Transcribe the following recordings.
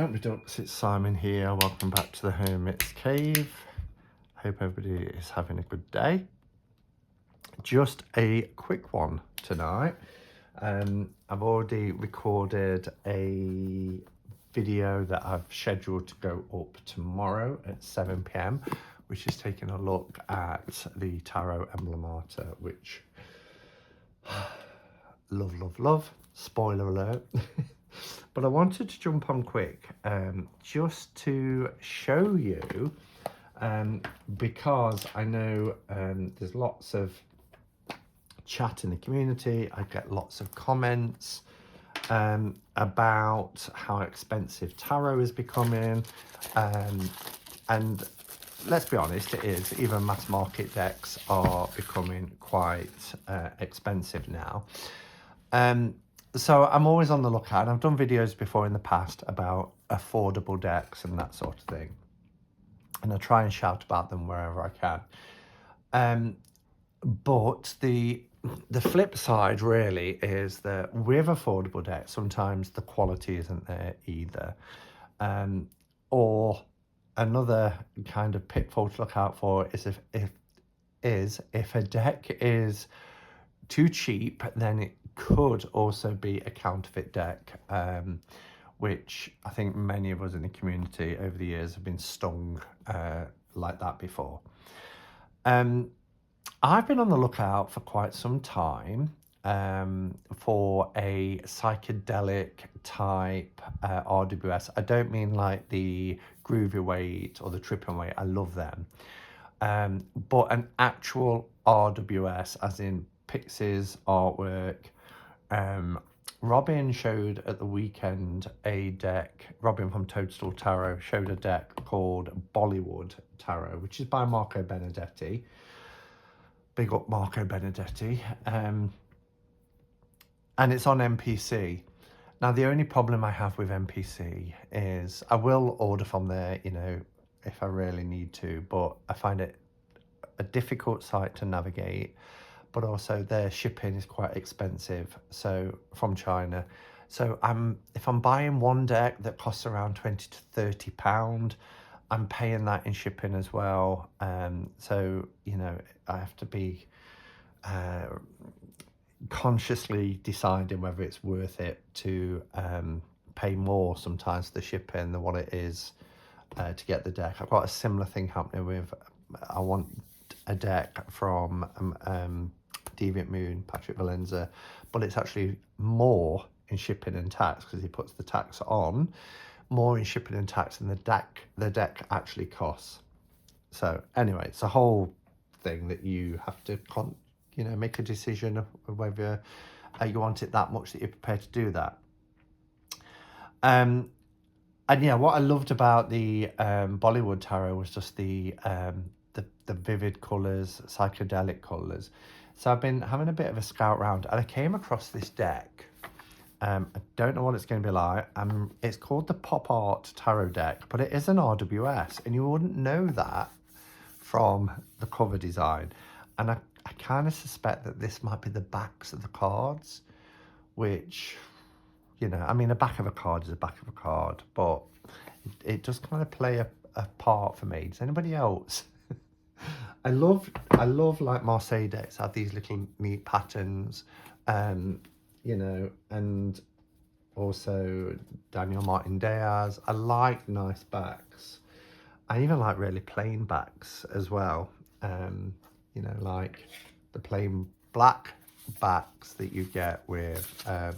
Don't be ducks, it's Simon here. Welcome back to the Hermit's Cave. Hope everybody is having a good day. Just a quick one tonight. I've already recorded a video that I've scheduled to go up tomorrow at 7 p.m, which is taking a look at the Tarot Emblemata, which love. Spoiler alert. But I wanted to jump on quick just to show you, because I know there's lots of chat in the community. I get lots of comments about how expensive tarot is becoming, and let's be honest, it is. Even mass market decks are becoming quite expensive now. So I'm always on the lookout, and I've done videos before in the past about affordable decks and that sort of thing, and I try and shout about them wherever I can. But the flip side really is that with affordable decks, sometimes the quality isn't there either. Or another kind of pitfall to look out for is if a deck is too cheap, then it could also be a counterfeit deck, which I think many of us in the community over the years have been stung like that before. I've been on the lookout for quite some time for a psychedelic type RWS. I don't mean like the Groovy Weight or the Tripping Weight. I love them. But an actual RWS, as in Pixies artwork. Robin showed at the weekend a deck. Robin from Toadstool Tarot showed a deck called Bollywood Tarot, which is by Marco Benedetti. Big up Marco Benedetti. And it's on MPC. Now, the only problem I have with MPC is I will order from there, you know, if I really need to, but I find it a difficult site to navigate. But also their shipping is quite expensive, so from China. So if I'm buying one deck that costs around £20 to £30, I'm paying that in shipping as well. So, you know, I have to be consciously deciding whether it's worth it to pay more sometimes for the shipping than what it is to get the deck. I've got a similar thing happening with, I want a deck from Deviant Moon, Patrick Valenza, but it's actually more in shipping and tax because he puts the tax on, more in shipping and tax than the deck actually costs. So anyway, it's a whole thing that you have to make a decision of whether you want it that much that you're prepared to do that. And yeah, what I loved about the Bollywood Tarot was just the vivid colours, psychedelic colours. So I've been having a bit of a scout round, and I came across this deck. I don't know what it's going to be like. It's called the Pop Art Tarot deck, but it is an RWS, and you wouldn't know that from the cover design. And I kind of suspect that this might be the backs of the cards, which, you know, I mean, a back of a card is a back of a card, but it does kind of play a part for me. Does anybody else? I love like Marseille decks have these little neat patterns, you know, and also Daniel Martin Diaz. I like nice backs. I even like really plain backs as well. You know, like the plain black backs that you get with Tower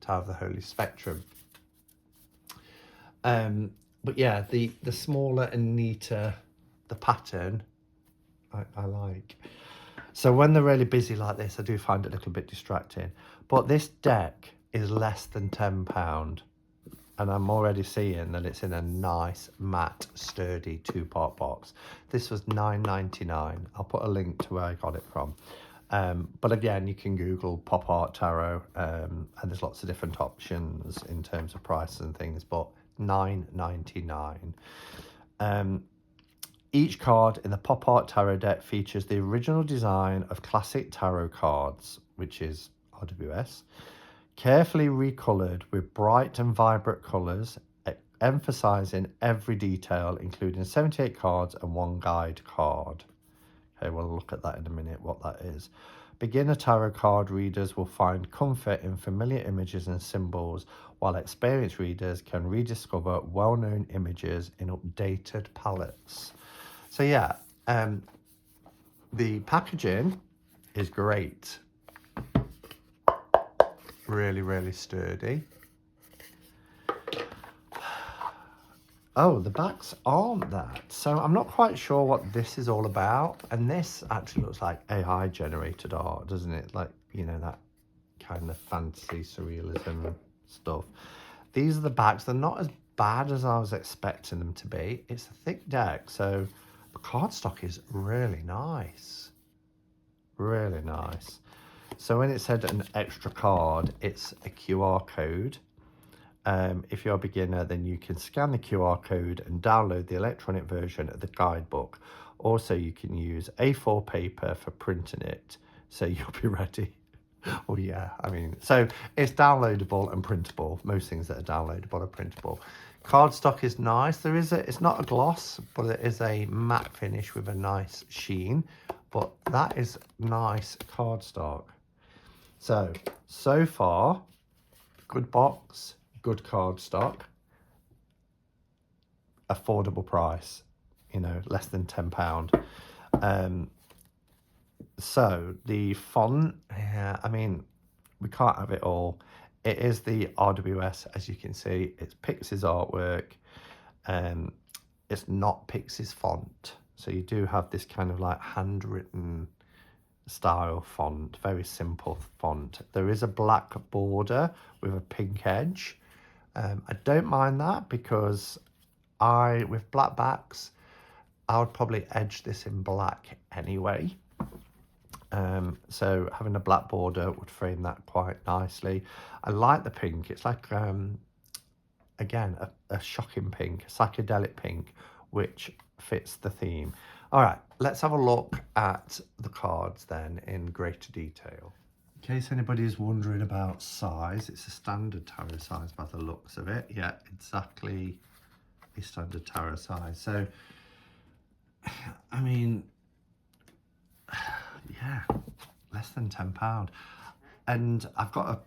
of the Holy Spectrum. But yeah, the smaller and neater the pattern, I like. So when they're really busy like this, I do find it a little bit distracting. But this deck is less than £10, and I'm already seeing that it's in a nice matte sturdy 2-part box. This was £9.99. I'll put a link to where I got it from. But again, you can Google Pop Art Tarot, and there's lots of different options in terms of prices and things, but £9.99. Each card in the Pop Art Tarot deck features the original design of classic tarot cards, which is RWS, carefully recolored with bright and vibrant colours emphasizing every detail, including 78 cards and one guide card. Okay, we'll look at that in a minute, what that is. Beginner tarot card readers will find comfort in familiar images and symbols, while experienced readers can rediscover well-known images in updated palettes. So yeah, the packaging is great. Really, really sturdy. Oh, the backs aren't that. So I'm not quite sure what this is all about. And this actually looks like AI generated art, doesn't it? Like, you know, that kind of fantasy surrealism stuff. These are the backs. They're not as bad as I was expecting them to be. It's a thick deck, so the cardstock is really nice. Really nice. So when it said an extra card, it's a QR code. If you're a beginner, then you can scan the QR code and download the electronic version of the guidebook. Also, you can use A4 paper for printing it, so you'll be ready. Oh yeah, I mean, so it's downloadable and printable. Most things that are downloadable are printable. Cardstock is nice. It's not a gloss, but it is a matte finish with a nice sheen. But that is nice cardstock. So far, good box, good cardstock, affordable price, you know, less than £10. So the font, yeah, I mean, we can't have it all. It is the RWS, as you can see. It's Pixi's artwork. It's not Pixi's font. So you do have this kind of like handwritten style font, very simple font. There is a black border with a pink edge. I don't mind that because with black backs, I would probably edge this in black anyway. So having a black border would frame that quite nicely. I like the pink. It's like, again, a shocking pink, a psychedelic pink, which fits the theme. All right, let's have a look at the cards then in greater detail. In case anybody's wondering about size, it's a standard tarot size by the looks of it. Yeah, exactly a standard tarot size. So, I mean, yeah, less than £10. And I've got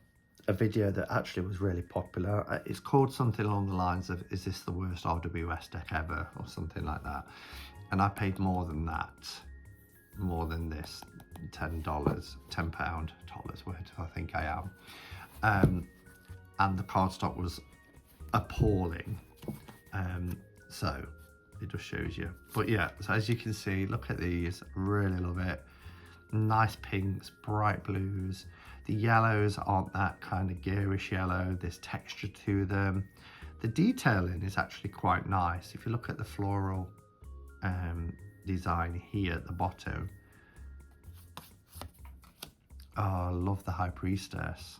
a video that actually was really popular. It's called something along the lines of, is this the worst RWS deck ever? Or something like that. And I paid more than that, more than this, £10, £10 worth, I think I am. And the cardstock was appalling. So it just shows you. But yeah, so as you can see, look at these, really love it. Nice pinks, bright blues. The yellows aren't that kind of garish yellow. There's texture to them. The detailing is actually quite nice. If you look at the floral design here at the bottom. Oh, I love the High Priestess.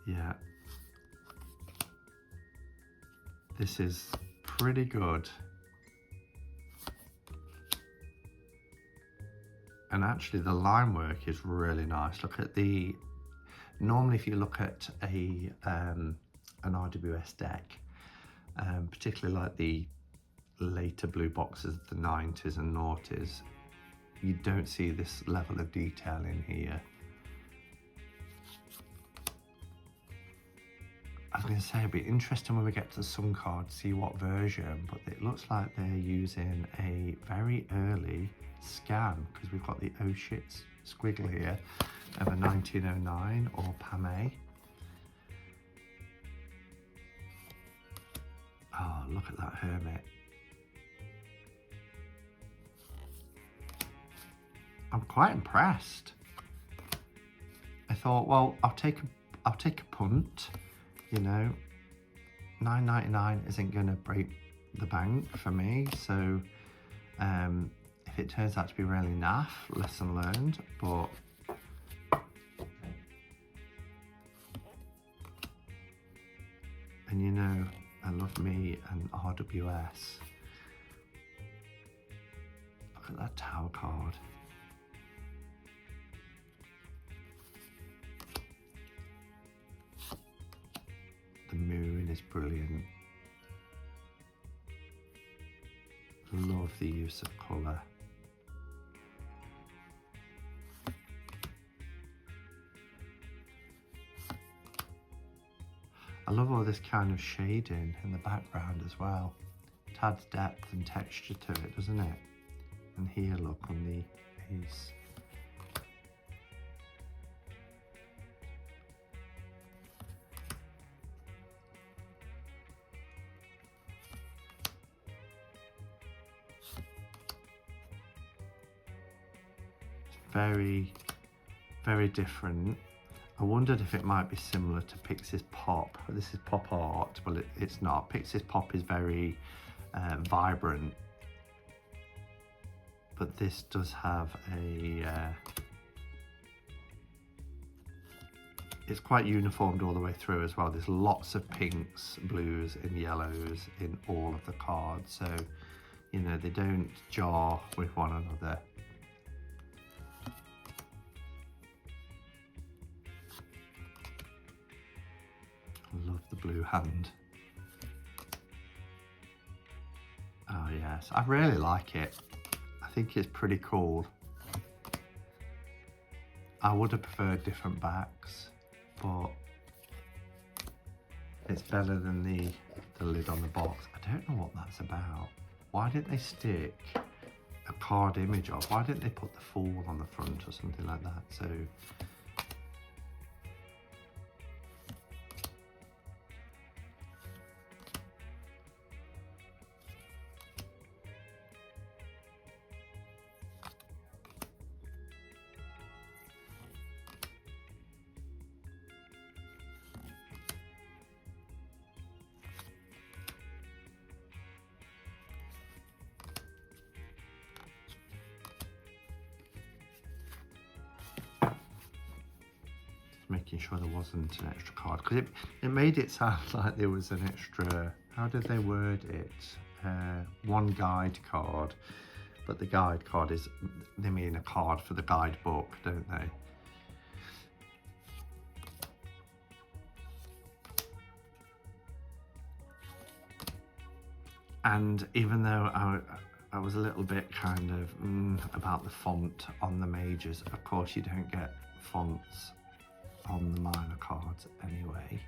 Yeah. This is pretty good. And actually the line work is really nice. Look at the, normally if you look at an RWS deck, particularly like the later blue boxes of the 90s and noughties, you don't see this level of detail in here. I was going to say it'd be interesting when we get to some cards, see what version, but it looks like they're using a very early scan, because we've got the oh shit squiggle here of a 1909 or Pame. Oh, look at that Hermit. I'm quite impressed. I thought, well, I'll take a punt. You know, $9.99 isn't going to break the bank for me. So if it turns out to be really naff, lesson learned. But and you know, I love me and RWS. Look at that Tower card. brilliant. Love the use of colour. I love all this kind of shading in the background as well. It adds depth and texture to it, doesn't it? And here, look, on the piece. Very, very different. I wondered if it might be similar to Pixies Pop. This is pop art. Well, it's not. Pixies Pop is very vibrant, but this does have a it's quite uniformed all the way through as well. There's lots of pinks, blues and yellows in all of the cards, so you know they don't jar with one another. I love the blue hand. Oh yes, I really like it. I think it's pretty cool. I would have preferred different backs, but it's better than the lid on the box. I don't know what that's about. Why didn't they stick a card image of? Why didn't they put the Fool on the front or something like that? So making sure there wasn't an extra card, because it made it sound like there was an extra, how did they word it, one guide card, but the guide card is, they mean a card for the guidebook, don't they? And even though I was a little bit kind of about the font on the majors, of course you don't get fonts on the minor cards anyway,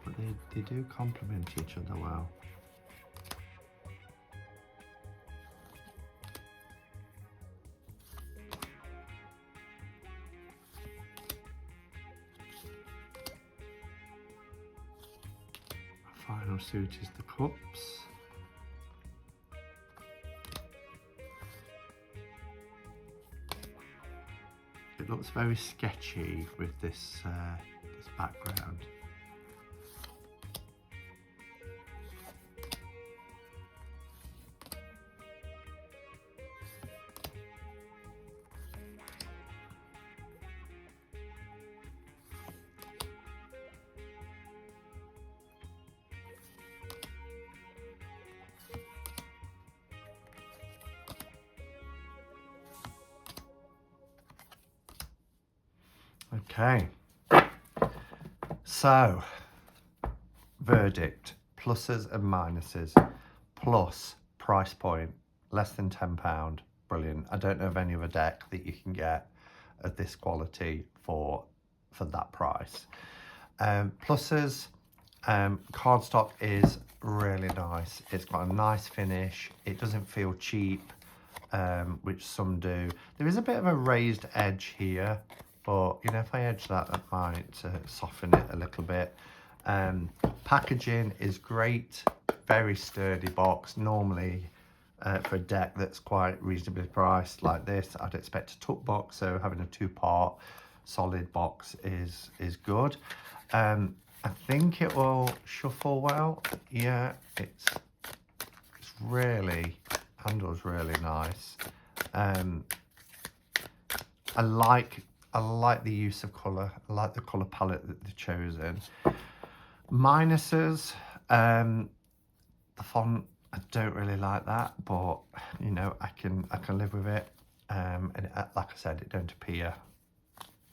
but they do complement each other well. Our final suit is the cups. It looks very sketchy with this this background. Okay, so verdict, pluses and minuses. Plus price point, less than £10, brilliant. I don't know of any other deck that you can get of this quality for that price. Pluses, cardstock is really nice. It's got a nice finish. It doesn't feel cheap, which some do. There is a bit of a raised edge here, but you know, if I edge that, that might soften it a little bit. Packaging is great, very sturdy box. Normally for a deck that's quite reasonably priced like this, I'd expect a tuck box, so having a two-part solid box is good. I think it will shuffle well. Yeah, it's really, handles really nice. I like the use of colour. I like the colour palette that they've chosen. Minuses, the font, I don't really like that, but you know, I can live with it. And like I said, it don't appear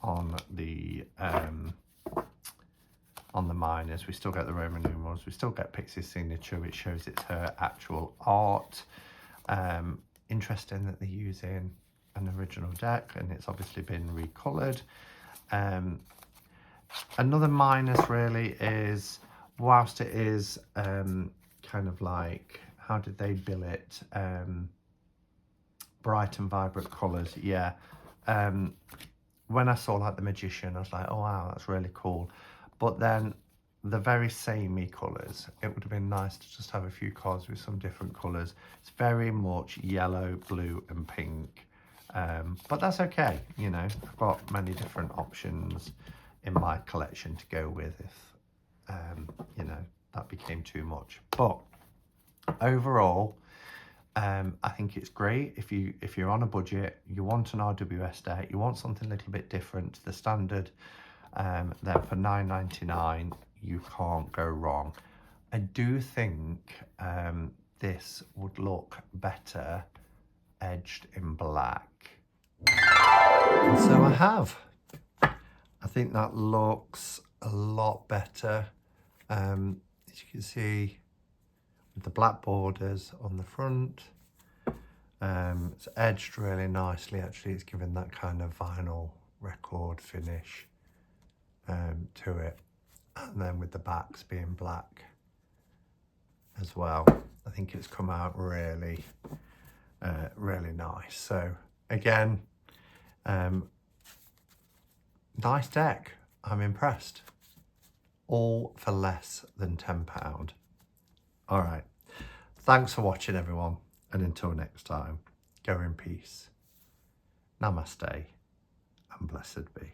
on the on the minors. We still get the Roman numerals. We still get Pixie's signature, which shows it's her actual art. Interesting that they're using an original deck, and it's obviously been recolored. Another minus really is, whilst it is kind of like, how did they bill it? Bright and vibrant colours, yeah. When I saw like the Magician, I was like, oh wow, that's really cool. But then the very samey colours, it would have been nice to just have a few cards with some different colours. It's very much yellow, blue and pink. But that's okay, you know, I've got many different options in my collection to go with if, you know, that became too much. But overall, I think it's great if you're on a budget, you want an RWS deck, you want something a little bit different to the standard, then for $9.99 you can't go wrong. I do think this would look better edged in black, and so I have. I think that looks a lot better, as you can see, with the black borders on the front. It's edged really nicely. Actually, it's given that kind of vinyl record finish to it, and then with the backs being black as well, I think it's come out really really nice. So again, nice deck. I'm impressed. All for less than £10. All right, thanks for watching everyone, and until next time, go in peace. Namaste and blessed be.